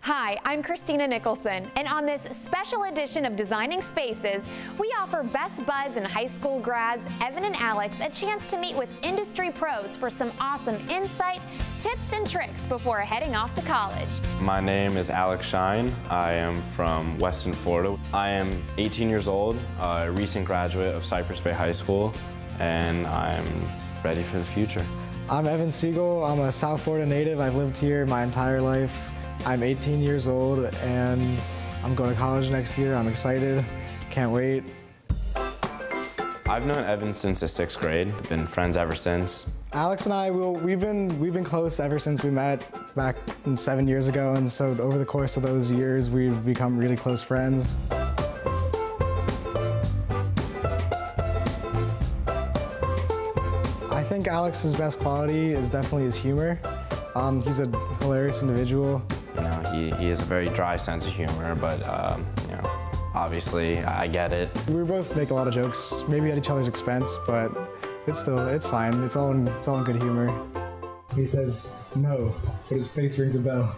Hi, I'm Christina Nicholson, and on this special edition of Designing Spaces, we offer best buds and high school grads, Evan and Alex, a chance to meet with industry pros for some awesome insight, tips, and tricks before heading off to college. My name is Alex Shine. I am from Weston, Florida. I am 18 years old, a recent graduate of Cypress Bay High School, and I'm ready for the future. I'm Evan Siegel. I'm a South Florida native. I've lived here my entire life. I'm 18 years old and I'm going to college next year. I'm excited. Can't wait. I've known Evan since the 6th grade. Been friends ever since. Alex and I, we've been close ever since we met back 7 years ago, and so over the course of those years, we've become really close friends. I think Alex's best quality is definitely his humor. He's a hilarious individual. You know, he has a very dry sense of humor, but you know, obviously I get it. We both make a lot of jokes, maybe at each other's expense, but it's fine. It's all in good humor. He says no, but his face rings a bell.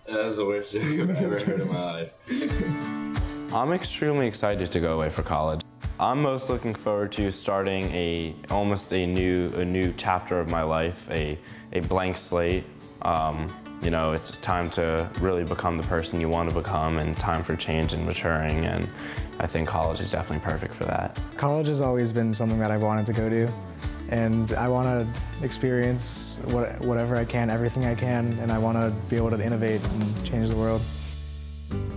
That's the worst joke I've ever heard in my life. I'm extremely excited to go away for college. I'm most looking forward to starting almost a new chapter of my life, a blank slate. You know, it's time to really become the person you want to become, and time for change and maturing, and I think college is definitely perfect for that. College has always been something that I've wanted to go to, and I want to experience whatever I can, everything I can, and I want to be able to innovate and change the world.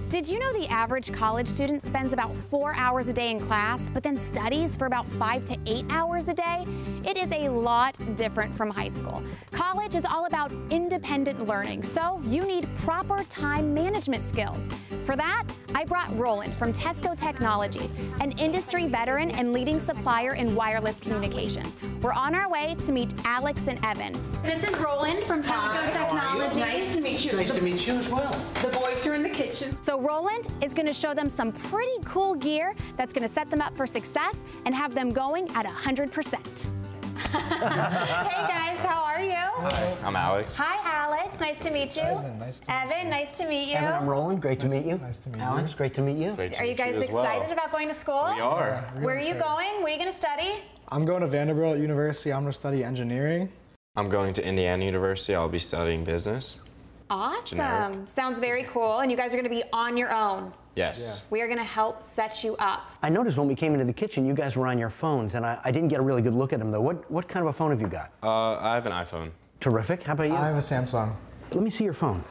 Did you know the average college student spends about 4 hours a day in class, but then studies for about 5 to 8 hours a day? It is a lot different from high school. College is all about independent learning, so you need proper time management skills. For that, I brought Roland from TESSCO Technologies, an industry veteran and leading supplier in wireless communications. We're on our way to meet Alex and Evan. This is Roland from TESSCO Technologies. Nice to meet you. Nice to meet you as well. The boys are in the kitchen. So Roland is going to show them some pretty cool gear that's going to set them up for success and have them going at 100%. Hey guys, how are you? Hi, I'm Alex. Hi Alex, nice to meet you. Evan, nice to meet you. Evan, nice to meet you. Evan, I'm Roland. Great to meet you. Nice to meet you. Alex, great to meet you. Great to Are you meet guys as well. excited about going to school? We are. Where are you going? What are you going to study? I'm going to Vanderbilt University. I'm going to study engineering. I'm going to Indiana University. I'll be studying business. Awesome. Generic. Sounds very cool. And you guys are going to be on your own. Yes. We are going to help set you up. I noticed when we came into the kitchen, you guys were on your phones, and I didn't get a really good look at them, though. What kind of a phone have you got? I have an iPhone. Terrific. How about you? I have a Samsung. Let me see your phone.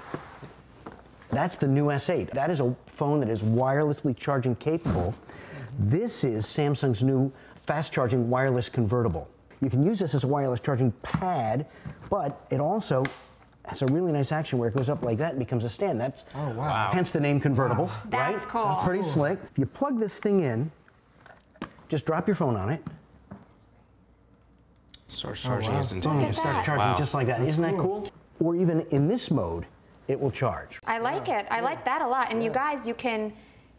That's the new S8. That is a phone that is wirelessly charging capable. This is Samsung's new fast-charging wireless convertible. You can use this as a wireless charging pad, but it also has a really nice action where it goes up like that and becomes a stand. That's hence the name convertible. Wow. Right? That's cool. That's pretty slick. If you plug this thing in, just drop your phone on it. Starts charging wow. instantaneously. It starts charging just like that. Isn't that cool? Or even in this mode, it will charge. I like it. I like that a lot. And you guys, you can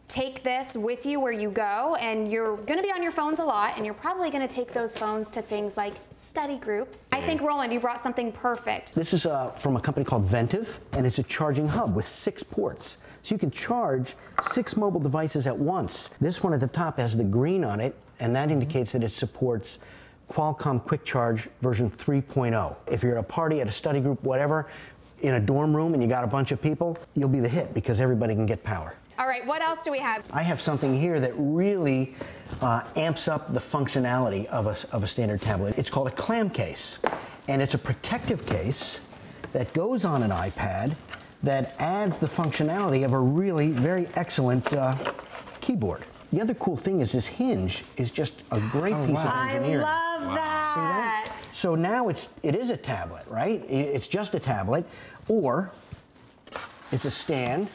take this with you where you go, and you're going to be on your phones a lot, and you're probably going to take those phones to things like study groups. I think, Roland, you brought something perfect. This is from a company called Ventive, and it's a charging hub with 6 ports. So you can charge 6 mobile devices at once. This one at the top has the green on it, and that indicates that it supports Qualcomm Quick Charge version 3.0. If you're at a party, at a study group, whatever, in a dorm room and you got a bunch of people, you'll be the hit because everybody can get power. All right, what else do we have? I have something here that really amps up the functionality of a standard tablet. It's called a clam case, and it's a protective case that goes on an iPad that adds the functionality of a really very excellent keyboard. The other cool thing is this hinge is just a great piece of engineering. I love that. See that? So now it is a tablet, right? It's just a tablet, or it's a stand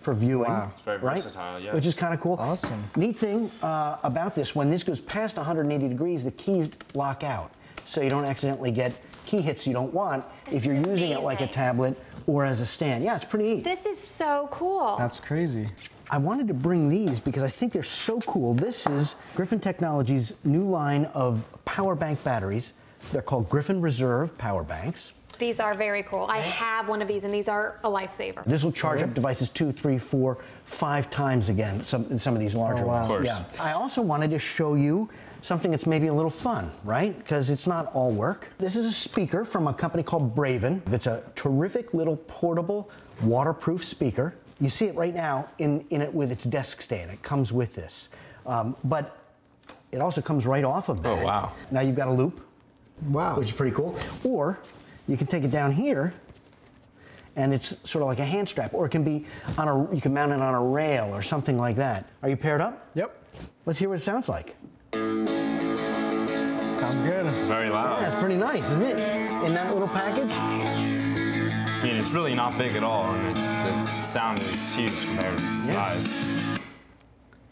for viewing. Wow. It's very versatile, yeah. Which is kind of cool. Awesome. Neat thing about this, when this goes past 180 degrees, the keys lock out. So you don't accidentally get key hits you don't want if you're using it like a tablet or as a stand. Yeah, it's pretty neat. This is so cool. That's crazy. I wanted to bring these because I think they're so cool. This is Griffin Technologies' new line of power bank batteries. They're called Griffin Reserve power banks. These are very cool. I have one of these, and these are a lifesaver. This will charge up devices 2, 3, 4, 5 times again, some of these larger ones. Of course. Yeah. I also wanted to show you something that's maybe a little fun, right? Because it's not all work. This is a speaker from a company called Braven. It's a terrific little portable, waterproof speaker. You see it right now in it with its desk stand. It comes with this. But it also comes right off of that. Oh, wow. Now you've got a loop. Wow. Which is pretty cool. Or you can take it down here, and it's sort of like a hand strap, or it can be you can mount it on a rail or something like that. Are you paired up? Yep. Let's hear what it sounds like. Sounds good. Very loud. Yeah, it's pretty nice, isn't it? In that little package. I mean, it's really not big at all, and the sound is huge compared to its size.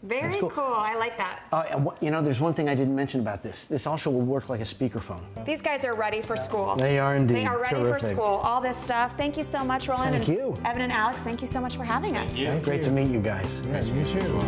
Very cool. I like that. And you know, there's one thing I didn't mention about this. This also will work like a speakerphone. These guys are ready for school. They are indeed. They are ready for Terrific. school. All this stuff. Thank you so much, Roland. Thank and you. Evan and Alex, thank you so much for having us. Yeah. Great to meet you guys. Yeah, you too.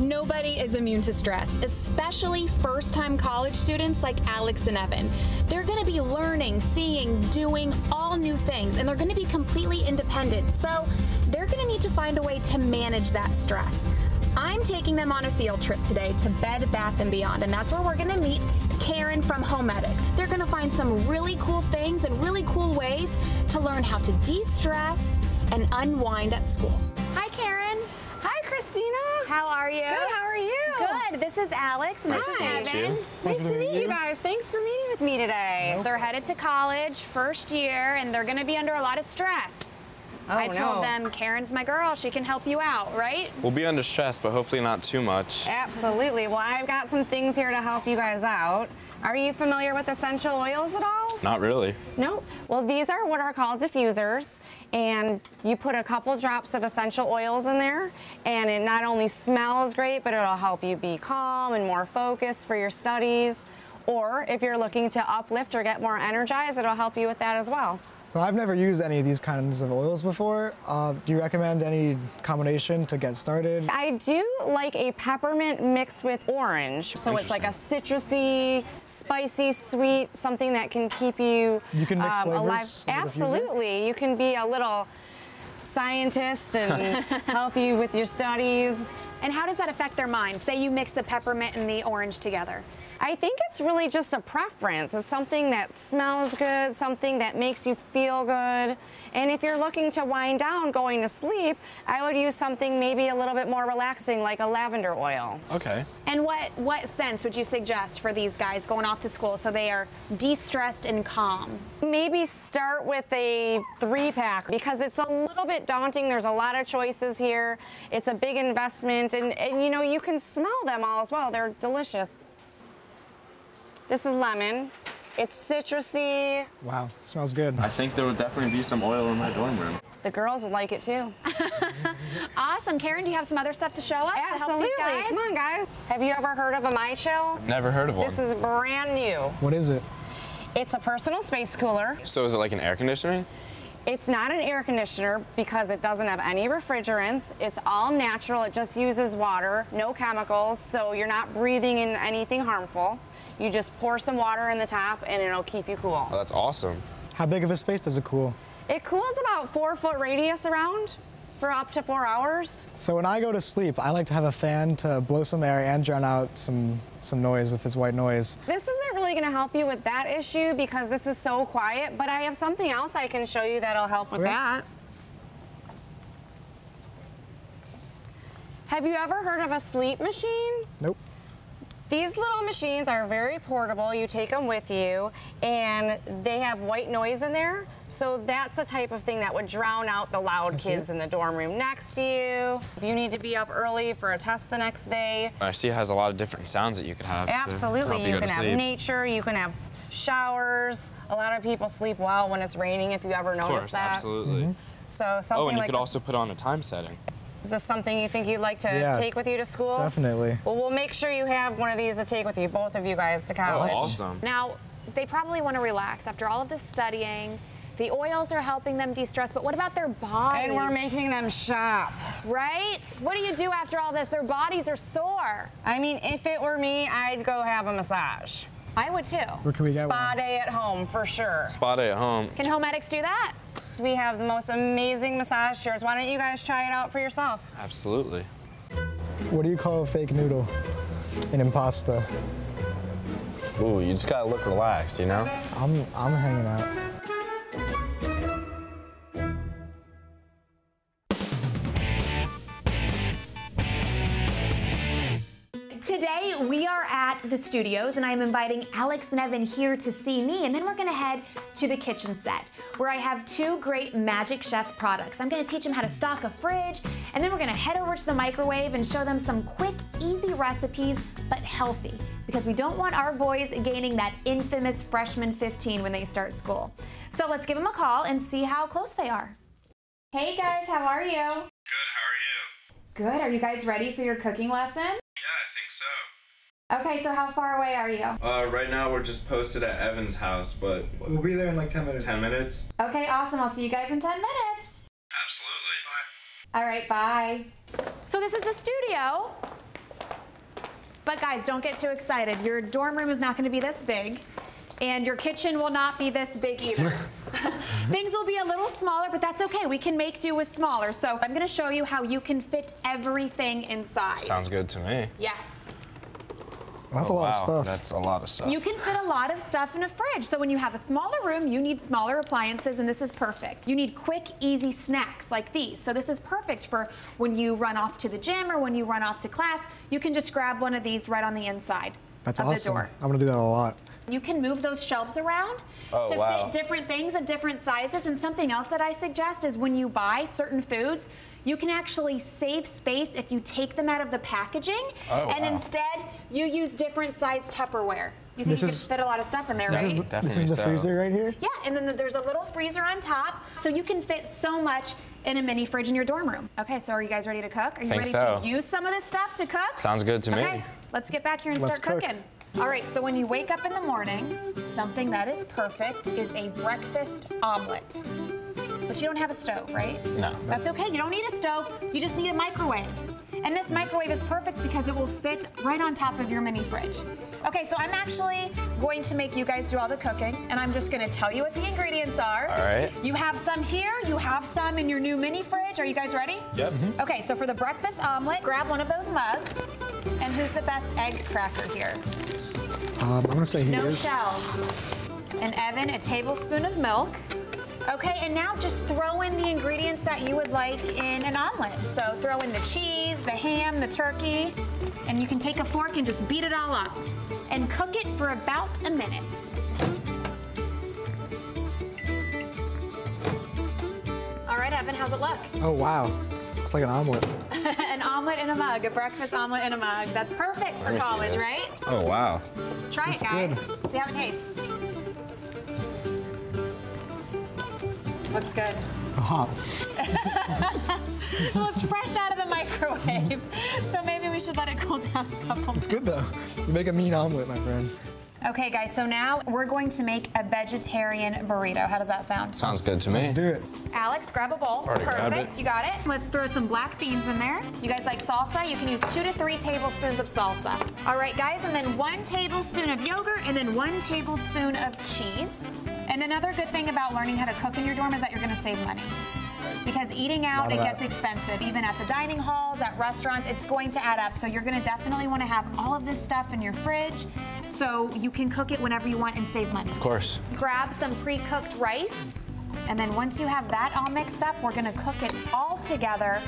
Nobody is immune to stress, especially first-time college students like Alex and Evan. They're going to be learning, seeing, doing all new things, and they're going to be completely independent. So they're going to need to find a way to manage that stress. I'm taking them on a field trip today to Bed Bath & Beyond, and that's where we're going to meet Karyn from HoMedics. They're going to find some really cool things and really cool ways to learn how to de-stress and unwind at school. Hi, Karyn. Hi, Christina. How are you? Good, how are you? Good. This is Alex and this is Evan. Nice to meet you guys. Thanks for meeting with me today. They're headed to college, first year, and they're going to be under a lot of stress. I told them, Karyn's my girl. She can help you out, right? We'll be under stress, but hopefully not too much. Absolutely. Well, I've got some things here to help you guys out. Are you familiar with essential oils at all? Not really. No? Well, these are what are called diffusers, and you put a couple drops of essential oils in there, and it not only smells great, but it'll help you be calm and more focused for your studies. Or if you're looking to uplift or get more energized, it'll help you with that as well. So I've never used any of these kinds of oils before. Do you recommend any combination to get started? I do like a peppermint mixed with orange. So it's like a citrusy, spicy, sweet, something that can keep you, You can mix flavors alive. with the diffuser? Absolutely. You can be a little scientist and help you with your studies. And how does that affect their mind? Say you mix the peppermint and the orange together. I think it's really just a preference. It's something that smells good, something that makes you feel good. And if you're looking to wind down going to sleep, I would use something maybe a little bit more relaxing, like a lavender oil. Okay. And what scents would you suggest for these guys going off to school so they are de-stressed and calm? Maybe start with a 3-pack because it's a little bit daunting. There's a lot of choices here. It's a big investment, and you know, you can smell them all as well. They're delicious. This is lemon. It's citrusy. Wow, smells good. I think there will definitely be some oil in my dorm room. The girls would like it too. Awesome. Karyn, do you have some other stuff to show us? Absolutely. To help these guys? Come on, guys. Have you ever heard of a MyChill? Never heard of one. This is brand new. What is it? It's a personal space cooler. So is it like an air conditioning? It's not an air conditioner because it doesn't have any refrigerants. It's all natural. It just uses water, no chemicals, so you're not breathing in anything harmful. You just pour some water in the top and it'll keep you cool. Oh, that's awesome. How big of a space does it cool? It cools about 4-foot radius around for up to 4 hours. So when I go to sleep, I like to have a fan to blow some air and drown out some noise with this white noise. This isn't really going to help you with that issue because this is so quiet, but I have something else I can show you that'll help with that. Have you ever heard of a sleep machine? Nope. These little machines are very portable. You take them with you, and they have white noise in there. So that's the type of thing that would drown out the loud kids in the dorm room next to you. If you need to be up early for a test the next day. I see it has a lot of different sounds that you could have. Absolutely. You can have nature, you can have showers. A lot of people sleep well when it's raining, if you ever noticed that. Absolutely. So something Oh, and you like could also put on a time setting. Is this something you think you'd like to take with you to school? Definitely. Well, we'll make sure you have one of these to take with you, both of you guys, to college. Oh, awesome. Now, they probably want to relax after all of this studying. The oils are helping them de-stress, but what about their bodies? And we're making them shop. Right? What do you do after all this? Their bodies are sore. I mean, if it were me, I'd go have a massage. I would too. Where can we get Spa one? day at home, for sure. Spa day at home. Can HoMedics do that? We have the most amazing massage chairs. Why don't you guys try it out for yourself? Absolutely. What do you call a fake noodle? An impasta. Ooh, you just gotta look relaxed, you know? I'm hanging out. Today we are at the studios and I'm inviting Alex and Evan here to see me, and then we're gonna head to the kitchen set where I have two great Magic Chef products. I'm gonna teach them how to stock a fridge, and then we're gonna head over to the microwave and show them some quick, easy recipes, but healthy, because we don't want our boys gaining that infamous freshman 15 when they start school. So let's give them a call and see how close they are. Hey guys, how are you? Good, how are you? Good, are you guys ready for your cooking lesson? Yeah, I think so. Okay, so how far away are you? Right now we're just posted at Evan's house, but We'll be there in like 10 minutes. 10 minutes? Okay, awesome. I'll see you guys in 10 minutes. Absolutely. All right, bye. So this is the studio. But guys, don't get too excited. Your dorm room is not going to be this big, and your kitchen will not be this big either. Things will be a little smaller, but that's okay. We can make do with smaller. So I'm going to show you how you can fit everything inside. Sounds good to me. Yes. That's a lot of stuff. That's a lot of stuff. You can fit a lot of stuff in a fridge. So when you have a smaller room, you need smaller appliances, and this is perfect. You need quick, easy snacks like these. So this is perfect for when you run off to the gym or when you run off to class. You can just grab one of these right on the inside That's of awesome. the door. I'm gonna do that a lot. You can move those shelves around Oh, to wow. fit different things of different sizes. And something else that I suggest is when you buy certain foods, you can actually save space if you take them out of the packaging, Oh, and wow. instead you use different size Tupperware. You think This you could is- fit a lot of stuff in there, right? This Definitely is the so. freezer right here? Yeah, and then there's a little freezer on top, so you can fit so much in a mini fridge in your dorm room. Okay, so are you guys ready to cook? Are you Think ready so. to use some of this stuff to cook? Sounds good to Okay, me. let's get back here and Let's start cook. cooking. All right, so when you wake up in the morning, something that is perfect is a breakfast omelet. But you don't have a stove, right? No. That's okay, you don't need a stove, you just need a microwave. And this microwave is perfect because it will fit right on top of your mini fridge. Okay, so I'm actually going to make you guys do all the cooking, and I'm just gonna tell you what the ingredients are. All right. You have some here, you have some in your new mini fridge. Are you guys ready? Yep. Okay, so for the breakfast omelet, grab one of those mugs. And who's the best egg cracker here? I'm gonna say he No is. shells. And Evan, a tablespoon of milk. Okay, and now just throw in the ingredients that you would like in an omelet. So throw in the cheese, the ham, the turkey, and you can take a fork and just beat it all up. And cook it for about a minute. All right, Evan, how's it look? Oh wow, looks like an omelet. An omelet in a mug, a breakfast omelet in a mug. That's perfect for Let me see college, this. right? Oh, wow. Try it, guys. See how it tastes. Looks good. Hot. Well, it's fresh out of the microwave, so maybe we should let it cool down a couple It's good though. You make a mean omelet, my friend. Okay, guys, so now we're going to make a vegetarian burrito. How does that sound? Sounds good to me. Let's do it. Alex, grab a bowl. Already grabbed Perfect, it. you got it. Let's throw some black beans in there. You guys like salsa? You can use 2 to 3 tablespoons of salsa. All right, guys, and then 1 tablespoon of yogurt, and then 1 tablespoon of cheese. And another good thing about learning how to cook in your dorm is that you're gonna save money. Because eating out, it gets expensive. Even at the dining halls, at restaurants, it's going to add up. So you're gonna definitely wanna have all of this stuff in your fridge so you can cook it whenever you want and save money. Of course. Grab some pre-cooked rice, and then once you have that all mixed up, we're gonna cook it all together.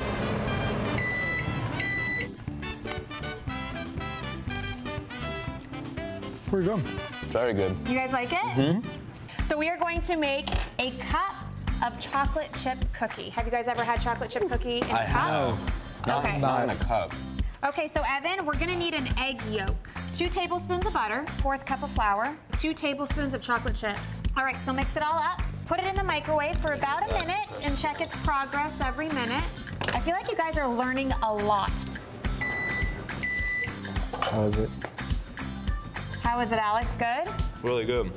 Pretty good. Very good. You guys like it? Mm-hmm. So we are going to make a cup of chocolate chip cookie. Have you guys ever had chocolate chip cookie in a cup? Okay. Not in a cup. Okay, so Evan, we're gonna need an egg yolk, 2 tablespoons of butter, 1/4 cup of flour, 2 tablespoons of chocolate chips. All right, so mix it all up. Put it in the microwave for about a minute and check its progress every minute. I feel like you guys are learning a lot. How is it? How is it, Alex? Good? Really good.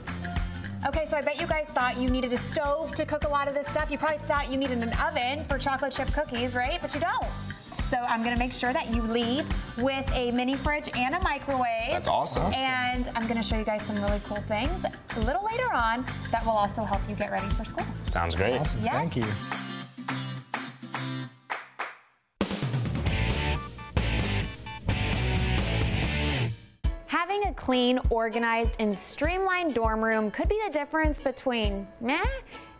Okay, so I bet you guys thought you needed a stove to cook a lot of this stuff. You probably thought you needed an oven for chocolate chip cookies, right? But you don't. So I'm gonna make sure that you leave with a mini fridge and a microwave. That's awesome. And I'm gonna show you guys some really cool things a little later on that will also help you get ready for school. Sounds great. Awesome, Yes. thank you. Having a clean, organized, and streamlined dorm room could be the difference between meh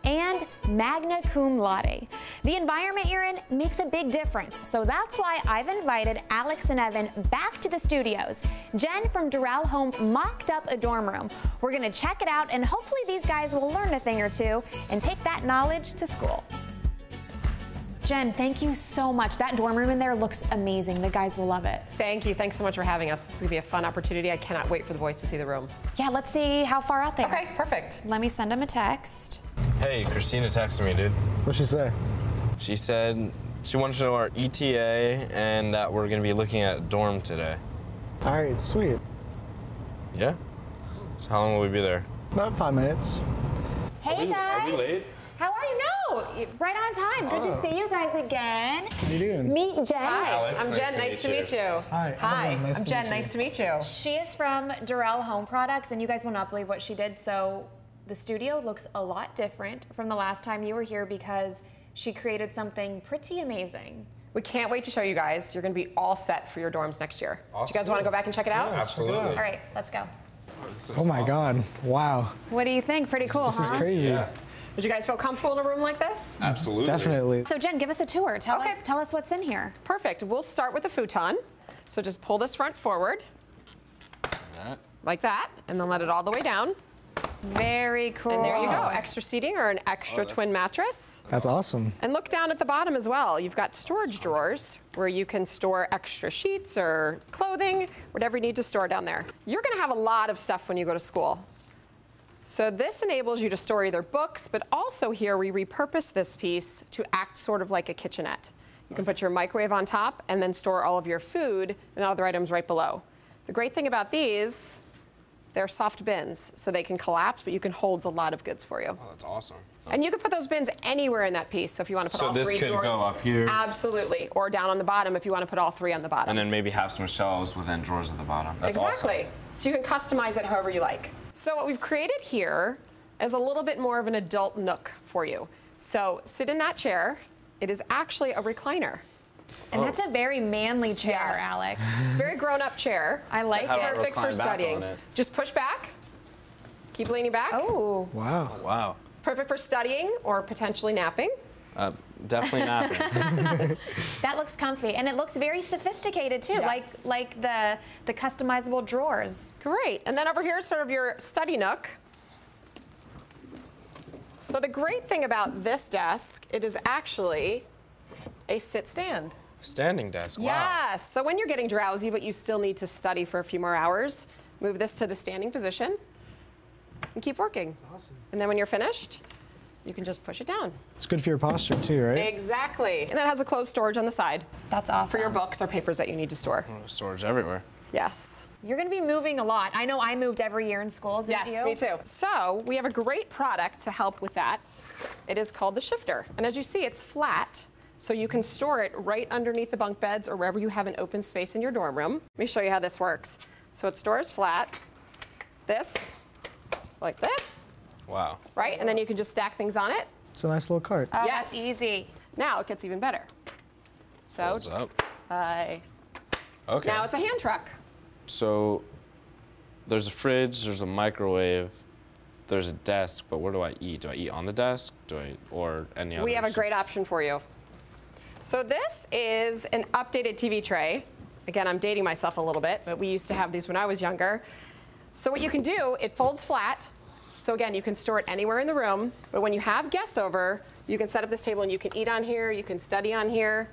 and magna cum laude. The environment you're in makes a big difference, so that's why I've invited Alex and Evan back to the studios. Jen from Dorel Home mocked up a dorm room. We're gonna check it out, and hopefully these guys will learn a thing or two and take that knowledge to school. Jen, thank you so much. That dorm room in there looks amazing. The guys will love it. Thank you. Thanks so much for having us. This is going to be a fun opportunity. I cannot wait for the boys to see the room. Yeah, let's see how far out they are. Okay, perfect. Let me send them a text. Hey, Christina texted me, dude. What'd she say? She said she wanted to know our ETA and that we're going to be looking at dorm today. All right, sweet. Yeah? So how long will we be there? About 5 minutes. Hey, guys. Are we late? How are you? No, right on time. Good to see you guys again. What are you doing? Meet Jen. Hi, Alex, I'm Jen. Nice to meet you. Hi. Hi, Hello, nice I'm to Jen. meet you. Nice to meet you. She is from Dorel Home Products, and you guys will not believe what she did. So the studio looks a lot different from the last time you were here because she created something pretty amazing. We can't wait to show you guys. You're going to be all set for your dorms next year. Awesome. Do you guys want to go back and check it out? Absolutely. All right, let's go. Oh my God, wow. What do you think? Pretty cool, This is huh? crazy. Yeah. Would you guys feel comfortable in a room like this? Absolutely. Definitely. So Jen, give us a tour. Tell us what's in here. Perfect. We'll start with a futon. So just pull this front forward, like that, and then let it all the way down. Very cool. And there you go. Extra seating or an extra twin mattress. That's awesome. And look down at the bottom as well. You've got storage drawers where you can store extra sheets or clothing, whatever you need to store down there. You're going to have a lot of stuff when you go to school. So this enables you to store either books, but also here we repurpose this piece to act sort of like a kitchenette. You can put your microwave on top and then store all of your food and other items right below. The great thing about these, they're soft bins, so they can collapse, but you can hold a lot of goods for you. Oh, that's awesome. And you can put those bins anywhere in that piece. So if you want to put So all this three could drawers, go up here? Absolutely, or down on the bottom if you want to put all three on the bottom. And then maybe have some shelves within drawers at the bottom. That's Exactly. So you can customize it however you like. So what we've created here is a little bit more of an adult nook for you. So sit in that chair. It is actually a recliner. And that's a very manly chair, Yes. Alesk. It's a very grown-up chair. I like How do I it. Perfect for recline back studying. on it? Just push back. Keep leaning back. Oh, Wow. awesome. Wow. Perfect for studying or potentially napping. Definitely napping. that looks comfy, and it looks very sophisticated too, Yes. like the customizable drawers. Great. And then over here is sort of your study nook. So the great thing about this desk, it is actually a sit stand. Standing desk. Wow. Yes. So when you're getting drowsy, but you still need to study for a few more hours, move this to the standing position and keep working. That's awesome. And then when you're finished, you can just push it down. It's good for your posture too, right? Exactly. And that has a closed storage on the side That's awesome. for your books or papers that you need to store. Storage everywhere. Yes. You're going to be moving a lot. I know I moved every year in school, didn't you? Yes, me too. So we have a great product to help with that. It is called the shifter. And as you see, it's flat, so you can store it right underneath the bunk beds or wherever you have an open space in your dorm room. Let me show you how this works. So it stores flat, this, just like this, Wow. right? And then you can just stack things on it. It's a nice little cart. Oh, Yes. that's easy. Now it gets even better. So Folds just, up. Okay. now it's a hand truck. So there's a fridge, there's a microwave, there's a desk, but where do I eat? Do I eat on the desk? Or any other? We have a great option for you. So this is an updated TV tray. Again, I'm dating myself a little bit, but we used to have these when I was younger. So what you can do, it folds flat. So again, you can store it anywhere in the room, but when you have guests over, you can set up this table and you can eat on here, you can study on here.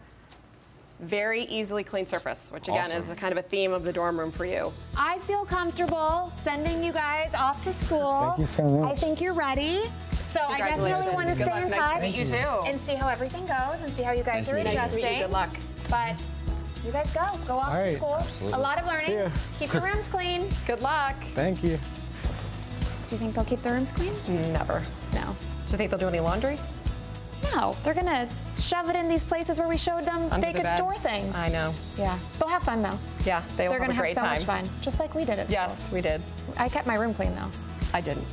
Very easily clean surface, which again is Awesome. kind of a theme of the dorm room for you. I feel comfortable sending you guys off to school. Thank you so much. I think you're ready. So I definitely want to Good stay luck. in Nice to touch meet you too. and see how everything goes and see how you guys are Nice to meet you. Nice to meet you. adjusting. Good luck. But you guys go off All to right. school. Absolutely. A lot of See ya. learning. Keep your rooms clean. Good luck. Thank you. Do you think they'll keep their rooms clean? Never. No. Do you think they'll do any laundry? No, they're gonna shove it in these places where we showed them Under they the could bed. store things. I know. Yeah, they'll have fun though. Yeah, they will They're have gonna a great have so time. much fun, just like we did at school. Yes, we did. I kept my room clean though. I didn't.